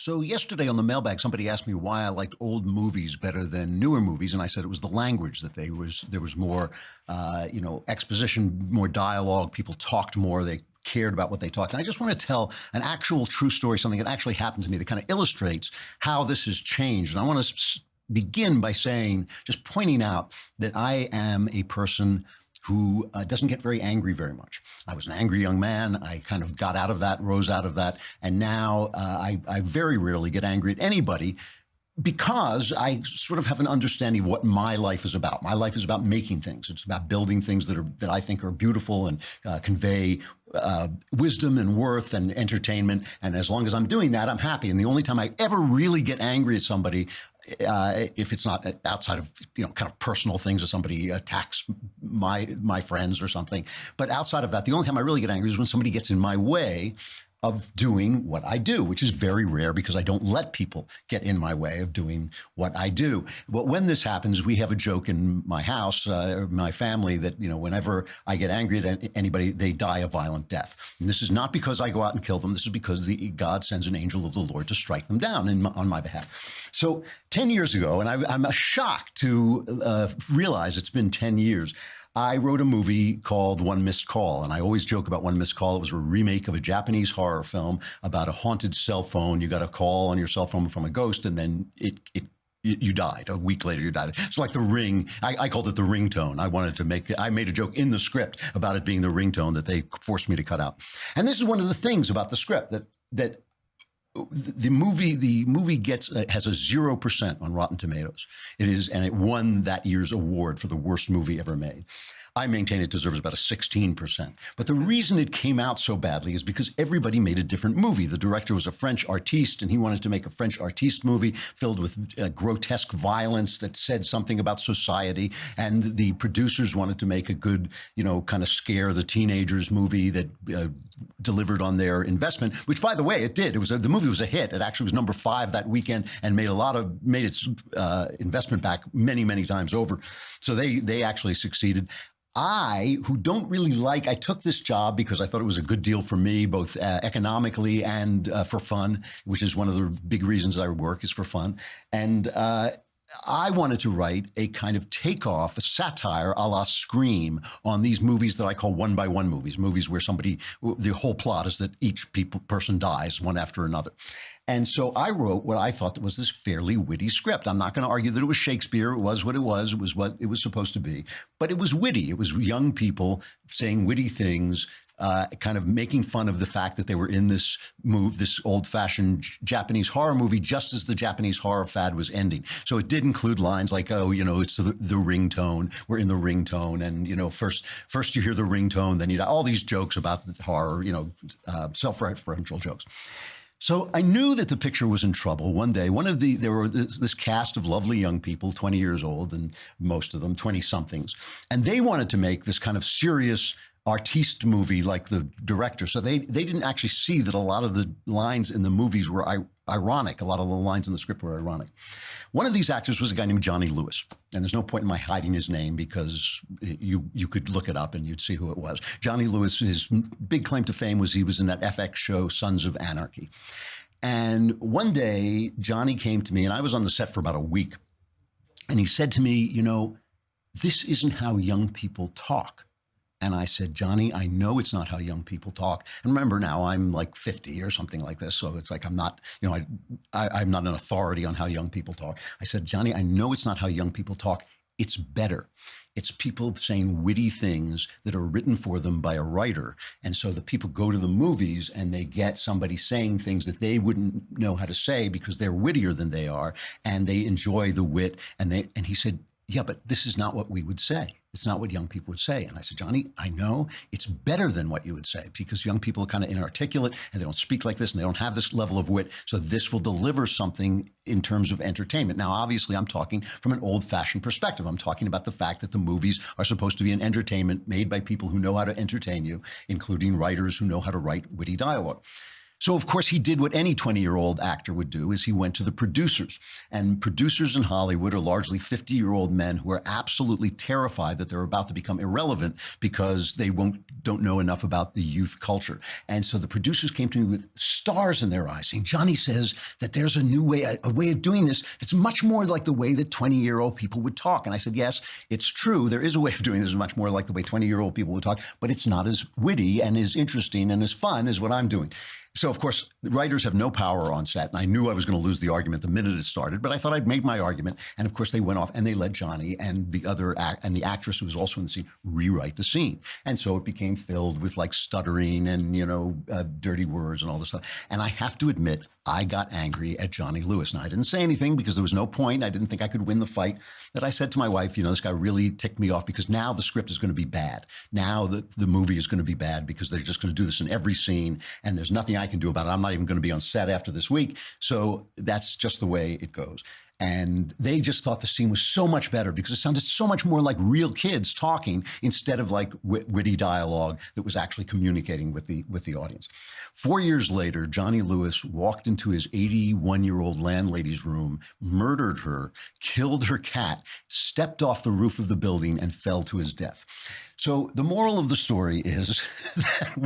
So yesterday on the mailbag, somebody asked me why I liked old movies better than newer movies, and I said it was the language that there was more, exposition, more dialogue. People talked more. They cared about what they talked. And I just want to tell an actual true story, something that actually happened to me that kind of illustrates how this has changed. And I want to begin by saying, just pointing out that I am a person who doesn't get very angry very much. I was an angry young man. I kind of got out of that, rose out of that. And now I very rarely get angry at anybody because I sort of have an understanding of what my life is about. My life is about making things. It's about building things that I think are beautiful and convey wisdom and worth and entertainment. And as long as I'm doing that, I'm happy. And the only time I ever really get angry at somebody, if it's not outside of kind of personal things, or somebody attacks my friends or something, but outside of that, the only time I really get angry is when somebody gets in my way of doing what I do, which is very rare because I don't let people get in my way of doing what I do. But when this happens, we have a joke in my house, my family, that whenever I get angry at anybody, they die a violent death. And this is not because I go out and kill them. This is because God sends an angel of the Lord to strike them down on my behalf. So 10 years ago, and I'm shocked to realize it's been 10 years, I wrote a movie called One Missed Call, and I always joke about One Missed Call. It was a remake of a Japanese horror film about a haunted cell phone. You got a call on your cell phone from a ghost, and then you died. A week later, you died. It's like The Ring. I called it the ringtone. I made a joke in the script about it being the ringtone that they forced me to cut out. And this is one of the things about the script that the movie has a 0% on Rotten Tomatoes. And it won that year's award for the worst movie ever made. I maintain it deserves about a 16%. But the reason it came out so badly is because everybody made a different movie. The director was a French artiste, and he wanted to make a French artiste movie filled with grotesque violence that said something about society. And the producers wanted to make a good, kind of scare the teenagers movie that delivered on their investment, which, by the way, it did. The movie was a hit. It actually was number 5 that weekend and made its investment back many, many times over. So they actually succeeded. I took this job because I thought it was a good deal for me, both economically and for fun, which is one of the big reasons I work, is for fun. And I wanted to write a kind of takeoff, a satire a la Scream on these movies that I call one-by-one movies where the whole plot is that each person dies one after another. And so I wrote what I thought was this fairly witty script. I'm not going to argue that it was Shakespeare. It was what it was. It was what it was supposed to be. But it was witty. It was young people saying witty things, kind of making fun of the fact that they were in this old-fashioned Japanese horror movie just as the Japanese horror fad was ending. So it did include lines like, it's the ringtone. We're in the ringtone. And, first you hear the ringtone, then all these jokes about the horror, self-referential jokes. So I knew that the picture was in trouble. One day, there were this cast of lovely young people, 20 years old, and most of them 20-somethings. And they wanted to make this kind of serious artiste movie like the director. So they didn't actually see that a lot of the lines in the movies were ironic. A lot of the lines in the script were ironic. One of these actors was a guy named Johnny Lewis. And there's no point in my hiding his name because you could look it up and you'd see who it was. Johnny Lewis, his big claim to fame was he was in that FX show, Sons of Anarchy. And one day, Johnny came to me, and I was on the set for about a week. And he said to me, this isn't how young people talk. And I said, Johnny, I know it's not how young people talk. And remember, now I'm like 50 or something like this. So it's like I'm not, I'm not an authority on how young people talk. I said, Johnny, I know it's not how young people talk. It's better. It's people saying witty things that are written for them by a writer. And so the people go to the movies and they get somebody saying things that they wouldn't know how to say because they're wittier than they are. And they enjoy the wit. And he said, yeah, but this is not what we would say. It's not what young people would say. And I said, Johnny, I know it's better than what you would say because young people are kind of inarticulate and they don't speak like this and they don't have this level of wit. So this will deliver something in terms of entertainment. Now, obviously, I'm talking from an old-fashioned perspective. I'm talking about the fact that the movies are supposed to be an entertainment made by people who know how to entertain you, including writers who know how to write witty dialogue. So, of course, he did what any 20-year-old actor would do, is he went to the producers. And producers in Hollywood are largely 50-year-old men who are absolutely terrified that they're about to become irrelevant because they don't know enough about the youth culture. And so the producers came to me with stars in their eyes, saying, Johnny says that there's a new way, a way of doing this that's much more like the way that 20-year-old people would talk. And I said, yes, it's true. There is a way of doing this much more like the way 20-year-old people would talk, but it's not as witty and as interesting and as fun as what I'm doing. So, of course, writers have no power on set. And I knew I was going to lose the argument the minute it started, but I thought I'd made my argument. And of course, they went off and they let Johnny and the actress who was also in the scene rewrite the scene. And so it became filled with like stuttering and, dirty words and all this stuff. And I have to admit, I got angry at Johnny Lewis. Now, I didn't say anything because there was no point. I didn't think I could win the fight. That I said to my wife, this guy really ticked me off because now the script is going to be bad. Now the movie is going to be bad because they're just going to do this in every scene and there's nothing I can do about it. I'm not even going to be on set after this week. So that's just the way it goes. And they just thought the scene was so much better because it sounded so much more like real kids talking instead of like witty dialogue that was actually communicating with the audience. 4 years later, Johnny Lewis walked into his 81-year-old landlady's room, murdered her, killed her cat, stepped off the roof of the building, and fell to his death. So the moral of the story is that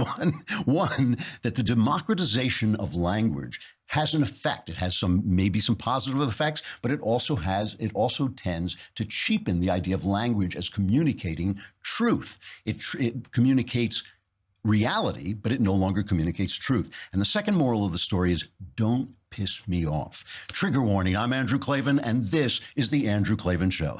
one, that the democratization of language has an effect. It has maybe some positive effects, but it also tends to cheapen the idea of language as communicating truth. It communicates reality, but it no longer communicates truth. And the second moral of the story is don't piss me off. Trigger warning, I'm Andrew Klavan, and this is The Andrew Klavan Show.